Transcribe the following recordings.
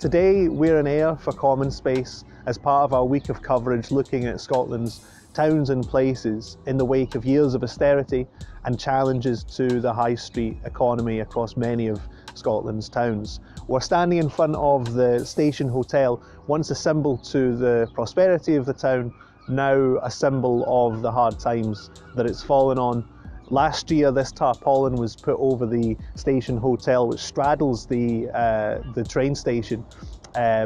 Today we're in Ayr for CommonSpace as part of our week of coverage looking at Scotland's towns and places in the wake of years of austerity and challenges to the high street economy across many of Scotland's towns. We're standing in front of the Station Hotel, once a symbol to the prosperity of the town, now a symbol of the hard times that it's fallen on. Last year this tarpaulin was put over the Station Hotel, which straddles the train station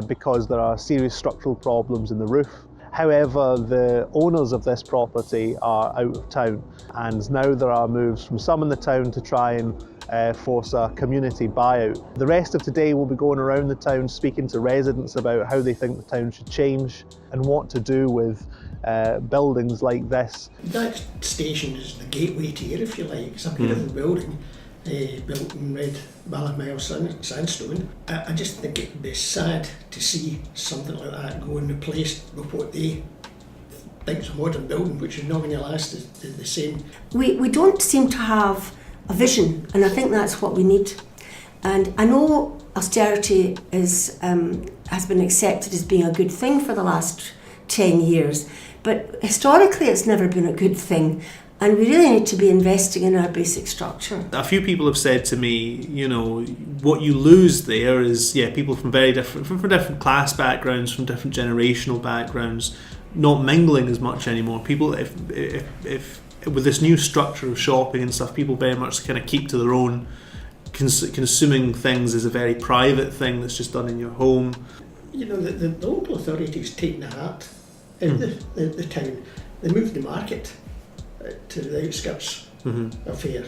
because there are serious structural problems in the roof. However, the owners of this property are out of town, and now there are moves from some in the town to try and force a community buyout. The rest of today we'll be going around the town speaking to residents about how they think the town should change and what to do with buildings like this. That station is the gateway to Ayr, if you like. It's a beautiful building, built in red Malachmyle sandstone. I just think it would be sad to see something like that go and replaced with what they think is a modern building, which is not going to last the same. We don't seem to have a vision, and I think that's what we need. And I know austerity has been accepted as being a good thing for the last 10 years, but historically it's never been a good thing, and we really need to be investing in our basic structure. A few people have said to me, you know, what you lose there is people from from different class backgrounds, from different generational backgrounds, not mingling as much anymore. People, if with this new structure of shopping and stuff, people very much kind of keep to their own. Consuming things is a very private thing that's just done in your home. You know, the local authorities taking the heart in the town. They moved the market to the outskirts of Ayr,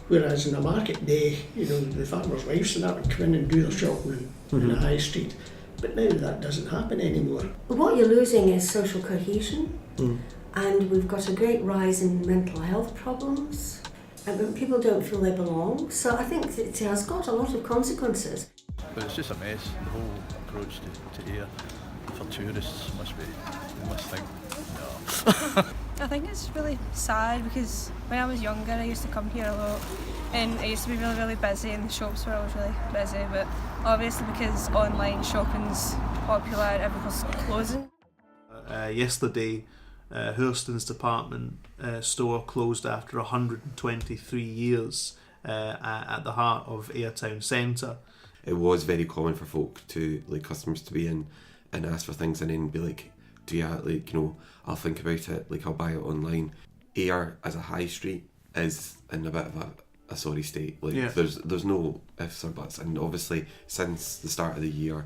whereas in a market day, you know, the farmers' wives and that would come in and do their shopping in the high street. But now that doesn't happen anymore. What you're losing is social cohesion, and we've got a great rise in mental health problems, and people don't feel they belong. So I think it has got a lot of consequences. But it's just a mess. The whole approach to Ayr for tourists must think, no. I think it's really sad because when I was younger I used to come here a lot and I used to be really, really busy and the shops were always really busy, but obviously because online shopping's popular, everyone's closing. Yesterday, Hourstons department store closed after 123 years at the heart of Ayr Town Centre. It was very common for folk to, like, customers to be in and ask for things and then be like, do you, like, you know, I'll think about it, like, I'll buy it online. Ayr as a high street is in a bit of a sorry state. Like, there's no ifs or buts, and obviously since the start of the year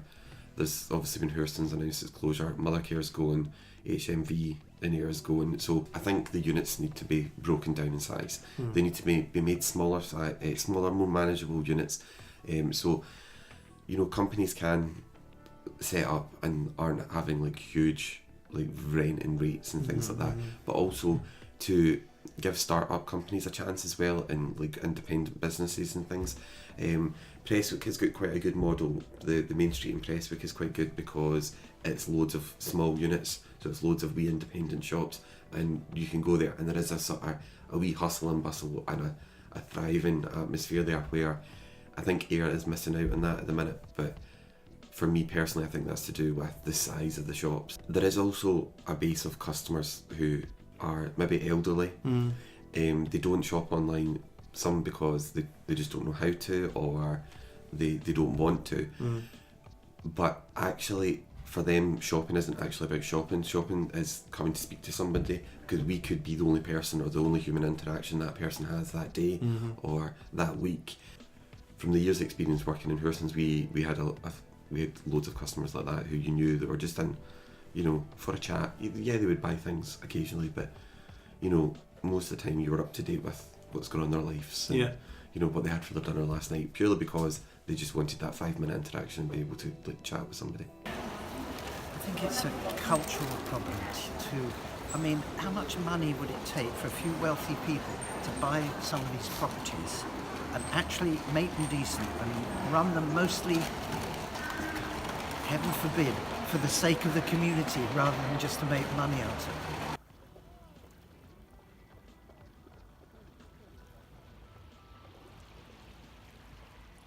there's obviously been Hourstons announced its closure, Mothercare's going, HMV in Ayr is going, so I think the units need to be broken down in size. They need to be made smaller, more manageable units, so, you know, companies can set up and aren't having like huge like rent and rates and things like that, but also to give start-up companies a chance as well, and like independent businesses and things. Prestwick has got quite a good model. The main street in Prestwick is quite good because it's loads of small units, so it's loads of wee independent shops, and you can go there and there is a sort of a wee hustle and bustle and a thriving atmosphere there, where I think Ayr is missing out on that at the minute. But for me personally, I think that's to do with the size of the shops. There is also a base of customers who are maybe elderly. They don't shop online, some because they just don't know how to, or they don't want to. But actually for them, shopping isn't actually about shopping. Shopping is coming to speak to somebody, because we could be the only person or the only human interaction that person has that day or that week. From the years experience working in Hourstons, we had loads of customers like that who you knew that were just in, you know, for a chat. Yeah, they would buy things occasionally, but, you know, most of the time you were up to date with what's going on in their lives and, you know, what they had for their dinner last night, purely because they just wanted that 5-minute interaction and be able to, like, chat with somebody. I think it's a cultural problem too. I mean, how much money would it take for a few wealthy people to buy some of these properties and actually make them decent and run them mostly, heaven forbid, for the sake of the community rather than just to make money out of it?